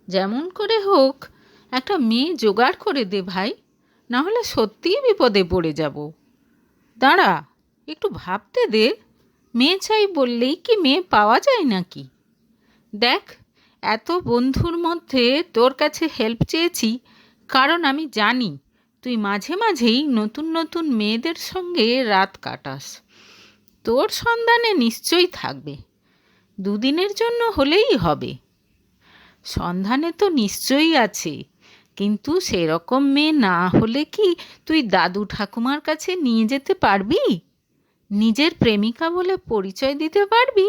যেমন করে হোক একটা মেয়ে জোগাড় করে দে ভাই, না হলে সত্যিই বিপদে পড়ে যাব। দাঁড়া, একটু ভাবতে দে। মেয়ে চাই বললেই কি মেয়ে পাওয়া যায় নাকি? দেখ, এত বন্ধুর মধ্যে তোর কাছে হেল্প চেয়েছি কারণ আমি জানি তুই মাঝে মাঝেই নতুন নতুন মেয়েদের সঙ্গে রাত কাটাস। তোর সন্ধানে নিশ্চয়ই থাকবে, দুদিনের জন্য হলেই হবে। সন্ধানে তো নিশ্চয়ই আছে, কিন্তু সেরকম মেয়ে না হলে কি তুই দাদু ঠাকুমার কাছে নিয়ে যেতে পারবি? নিজের প্রেমিকা বলে পরিচয় দিতে পারবি?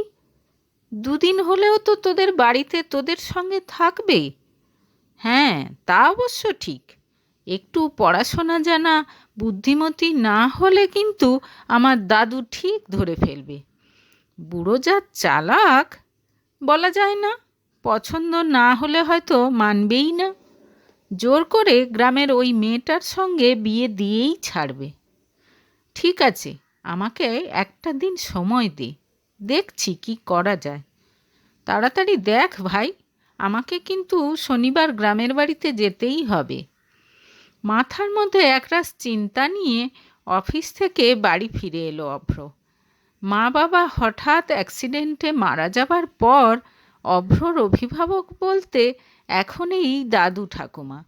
দুদিন হলেও তো তোদের বাড়িতে তোদের সঙ্গে থাকবে। হ্যাঁ, তা অবশ্য ঠিক। একটু পড়াশোনা জানা বুদ্ধিমতী না হলে কিন্তু আমার দাদু ঠিক ধরে ফেলবে। বুড়ো যা চালাক, বলা যায় না। পছন্দ না হলে হয়তো মানবেই না। জোর করে গ্রামের ওই মেয়েটার সঙ্গে বিয়ে দিয়েই ছাড়বে। ঠিক আছে, আমাকে একটা দিন সময় দে, দেখছি কি করা যায়। তাড়াতাড়ি দেখ ভাই, আমাকে কিন্তু শনিবার গ্রামের বাড়িতে যেতেই হবে। মাথার মধ্যে একরাশ চিন্তা নিয়ে অফিস থেকে বাড়ি ফিরে এলো অভ্র। মা বাবা হঠাৎ অ্যাক্সিডেন্টে মারা যাবার পর অভ্রর অভিভাবক বলতে এখন এই দাদু ঠাকুমা।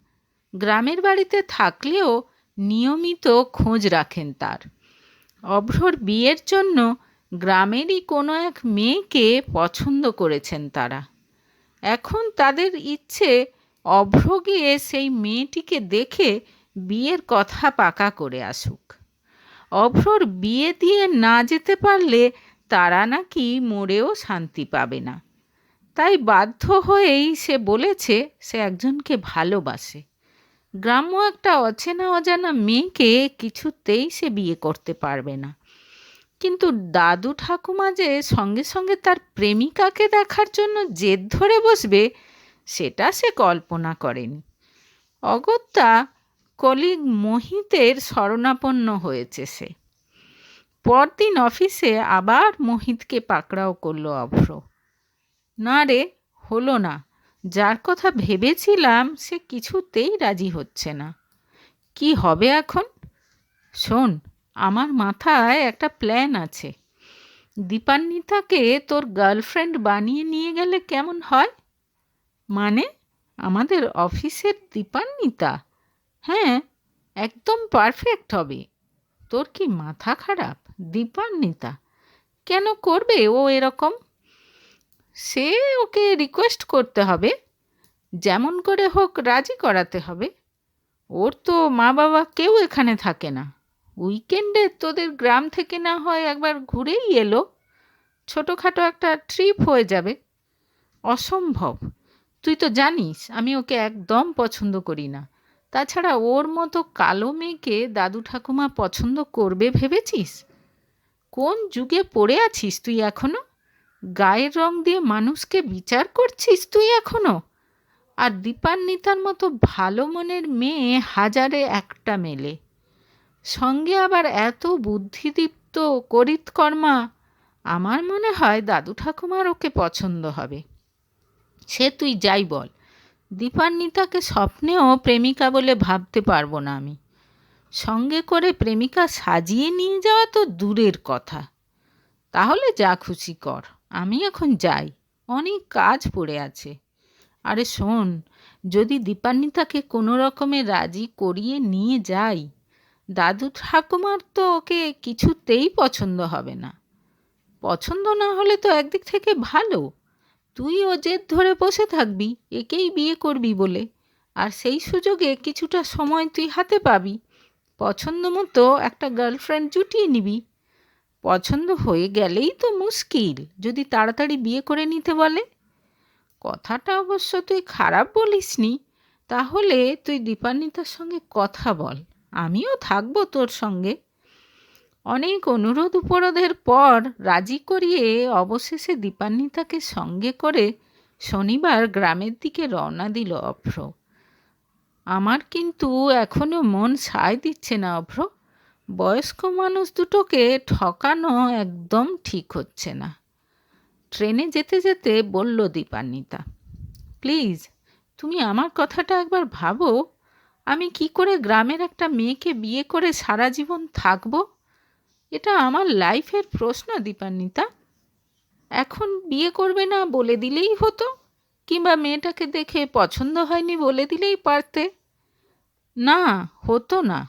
গ্রামের বাড়িতে থাকলেও নিয়মিত খোঁজ রাখেন তার। অভ্রর বিয়ের জন্য গ্রামেরই কোনো এক মেয়েকে পছন্দ করেছেন তারা। এখন তাদের ইচ্ছে অভ্র গিয়ে সেই মেয়েটিকে দেখে বিয়ের কথা পাকা করে আসুক। অভ্রর বিয়ে দিয়ে না যেতে পারলে তারা নাকি মরেও শান্তি পাবে না। তাই বাধ্য হয়েই সে বলেছে সে একজনকে ভালোবাসে। গ্রাম্য একটা অচেনা অজানা মেয়েকে কিছুতেই সে বিয়ে করতে পারবে না। কিন্তু দাদু ঠাকুমা যে সঙ্গে সঙ্গে তার প্রেমিকাকে দেখার জন্য জেদ ধরে বসবে, সেটা সে কল্পনা করেনি। অগত্যা কলিগ মোহিতের শরণাপন্ন হয়েছে সে। পরদিন অফিসে আবার মোহিতকে পাকড়াও করলো অভ্র। না রে, হলো না। যার কথা ভেবেছিলাম সে কিছুতেই রাজি হচ্ছে না। কি হবে এখন? শোন, আমার মাথায় একটা প্ল্যান আছে। দীপান্বিতাকে তোর গার্লফ্রেন্ড বানিয়ে নিয়ে গেলে কেমন হয়? মানে, আমাদের অফিসের দীপান্বিতা? হ্যাঁ, একদম পারফেক্ট হবে। তোর কি মাথা খারাপ? দীপান্বিতা কেন করবে ও এরকম? সে ওকে রিকোয়েস্ট করতে হবে, যেমন করে হোক রাজি করাতে হবে। ওর তো মা বাবা কেউ এখানে থাকে না। উইকেন্ডে তোদের গ্রাম থেকে না হয় একবার ঘুরেই এলো, ছোটোখাটো একটা ট্রিপ হয়ে যাবে। অসম্ভব। তুই তো জানিস আমি ওকে একদম পছন্দ করি না। তাছাড়া ওর মতো কালো মেয়েকে দাদু ঠাকুমা পছন্দ করবে ভেবেছিস? কোন যুগে পড়ে আছিস তুই এখনো? গায়ের রং দিয়ে মানুষকে বিচার করছিস তুই এখনো? আর দীপান্বিতার মতো ভালো মনের মেয়ে হাজারে একটা মেলে, সঙ্গে আবার এত বুদ্ধিদীপ্ত করিতকর্মা। আমার মনে হয় দাদু ঠাকুমার ওকে পছন্দ হবে। সে তুই যাই বল, দীপান্বিতাকে স্বপ্নেও প্রেমিকা বলে ভাবতে পারবো না আমি। সঙ্গে করে প্রেমিকা সাজিয়ে নিয়ে যাওয়া তো দূরের কথা। তাহলে যা খুশি কর, আমি এখন যাই, অনেক কাজ পড়ে আছে। আরে শোন, যদি দীপান্বিতাকে কোনো রকমে রাজি করিয়ে নিয়ে যাই, দাদু ঠাকুমার তো ওকে কিছুতেই পছন্দ হবে না। পছন্দ না হলে তো একদিক থেকে ভালো, তুই ও জেদ ধরে বসে থাকবি একেই বিয়ে করবি বলে, আর সেই সুযোগে কিছুটা সময় তুই হাতে পাবি, পছন্দ মতো একটা গার্লফ্রেন্ড জুটিয়ে নিবি। পছন্দ হয়ে গেলেই তো মুশকিল যদি তাড়াতাড়ি বিয়ে করে নিতে বলে। কথাটা অবশ্য তুই খারাপ বলিসনি। তাহলে তুই দীপান্বিতার সঙ্গে কথা বল, আমিও থাকবো তোর সঙ্গে। অনেক অনুরোধ উপরোধের পর রাজি করিয়ে অবশেষে দীপান্বিতাকে সঙ্গে করে শনিবার গ্রামের দিকে রওনা দিল অভ্র। আমার কিন্তু এখনো মন সায় দিচ্ছে না অভ্র। বয়স্ক মানুষ দুটোকে ঠকানো একদম ঠিক হচ্ছে না। ট্রেনে যেতে যেতে বলল দীপান্বিতা, প্লিজ তুমি আমার কথাটা একবার ভাবো, আমি কি করে গ্রামের একটা মেয়েকে বিয়ে করে সারা জীবন থাকবো? এটা আমার লাইফের প্রশ্ন দীপান্বিতা। এখন বিয়ে করবে না বলে দিলেই হতো, কিংবা মেয়েটাকে দেখে পছন্দ হয়নি বলে দিলেই পারতে। না, হতো না।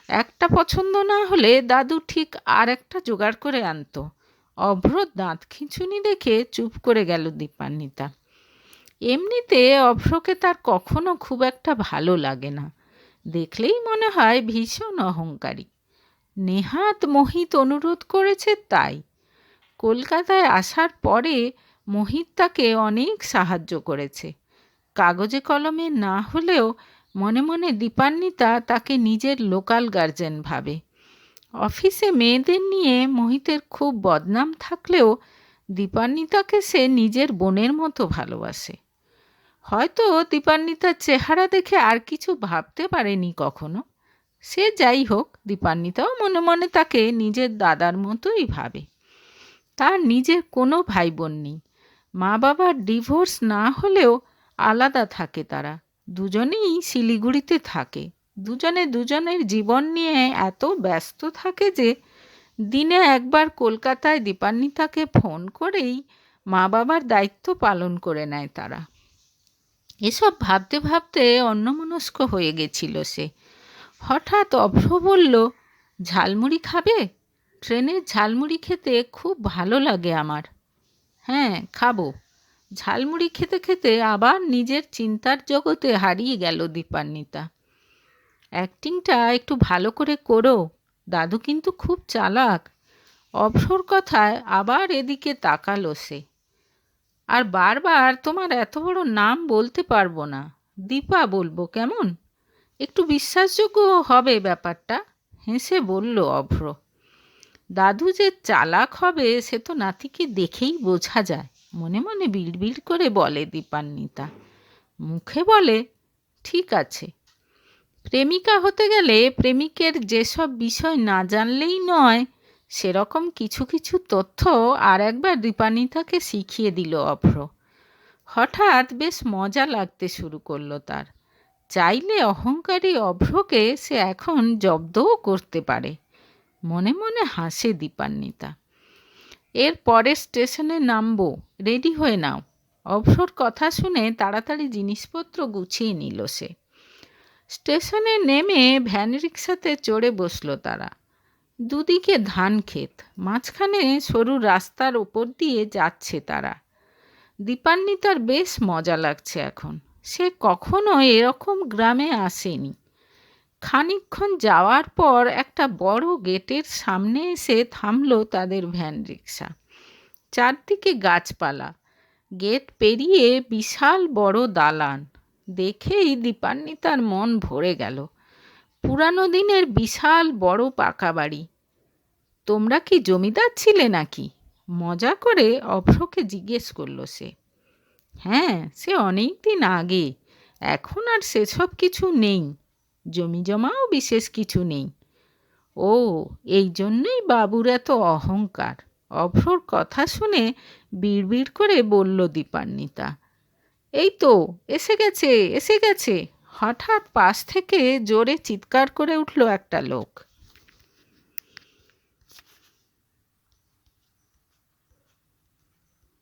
একটা পছন্দ না হলে দাদু ঠিক আর একটা জোগাড় করে আনতো। অভ্র দাঁত খিঁচুনি দেখে চুপ করে গেল দীপান্বিতা। এমনিতে অভ্রকে তার কখনো খুব একটা ভালো লাগে না, দেখলেই মনে হয় ভীষণ অহংকারী। নেহাত মোহিত অনুরোধ করেছে তাই। কলকাতায় আসার পরে মোহিত তাকে অনেক সাহায্য করেছে। কাগজে কলমে না হলেও মনে মনে দীপান্বিতা তাকে নিজের লোকাল গার্জেন ভাবে। অফিসে মেয়েদের নিয়ে মোহিতের খুব বদনাম থাকলেও দীপান্বিতাকে সে নিজের বোনের মতো ভালোবাসে। হয়তো দীপান্বিতার চেহারা দেখে আর কিছু ভাবতে পারেনি কখনো। সে যাই হোক, দীপান্বিতাও মনে মনে তাকে নিজের দাদার মতোই ভাবে। তার নিজের কোনো ভাই বোন নেই। মা বাবার ডিভোর্স না হলেও আলাদা থাকে তারা। দুজনেই শিলিগুড়িতে থাকে। দুজনে দুজনের জীবন নিয়ে এত ব্যস্ত থাকে যে দিনে একবার কলকাতায় দীপান্বিতাকে ফোন করেই মা বাবার দায়িত্ব পালন করে নেয় তারা। এসব ভাবতে ভাবতে অন্যমনস্ক হয়ে গেছিল সে। হঠাৎ অভ্র বলল, ঝালমুড়ি খাবে? ট্রেনের ঝালমুড়ি খেতে খুব ভালো লাগে আমার। হ্যাঁ, খাবো। ঝালমুড়ি খেতে খেতে আবার নিজের চিন্তার জগতে হারিয়ে গেল দীপান্বিতা। অ্যাক্টিংটা একটু ভালো করে করো, দাদু কিন্তু খুব চালাক। অভ্রর কথায় আবার এদিকে তাকালো সে। আর বারবার তোমার এত বড় নাম বলতে পারবো না, দীপা বলবো কেমন? একটু বিশ্বাসযোগ্য হবে ব্যাপারটা, হেসে বলল অভ্র। দাদু যে চালাক হবে সে তো নাতিকে দেখেই বোঝা যায়, মনে মনে বিড়বিড় করে বলে দীপান্বিতা। মুখে বলে, ঠিক আছে। প্রেমিকা হতে গেলে প্রেমিকের যেসব বিষয় না জানলেই নয়, সেরকম কিছু কিছু তথ্য আর একবার দীপান্বিতাকে শিখিয়ে দিল অভ্র। হঠাৎ বেশ মজা লাগতে শুরু করলো তার। চাইলে অহংকারী অভ্রকে সে এখন জব্দও করতে পারে। মনে মনে হাসে দীপান্বিতা। এর পরে স্টেশনে নামবো, রেডি হয়ে নাও। অভ্রর কথা শুনে তাড়াতাড়ি জিনিসপত্র গুছিয়ে নিল সে। স্টেশনে নেমে ভ্যান রিক্সাতে চড়ে বসলো তারা। দুদিকে ধান ক্ষেত, মাঝখানে সরু রাস্তার ওপর দিয়ে যাচ্ছে তারা। দীপান্বিতার বেশ মজা লাগছে এখন। সে কখনো এরকম গ্রামে আসেনি। খানিকক্ষণ যাওয়ার পর একটা বড় গেটের সামনে এসে থামলো তাদের ভ্যান রিক্সা। চারদিকে গাছপালা, গেট পেরিয়ে বিশাল বড় দালান। দেখেই দীপান্বিতার মন ভরে গেল। পুরানো দিনের বিশাল বড় পাকা বাড়ি। তোমরা কি জমিদার ছিলে নাকি? মজা করে অভ্রকে জিজ্ঞেস করলো সে। হ্যাঁ, সে অনেক দিন আগে, এখন আর সেসব কিছু নেই। জমি জমাও বিশেষ কিছু নেই। ও, এই জন্যই বাবুর এত অহংকার। অভ্রর কথা শুনে বিড়বিড় করে বলল দীপান্বিতা। এই তো এসে গেছে, এসে গেছে। হঠাৎ পাশ থেকে জোরে চিৎকার করে উঠল একটা লোক।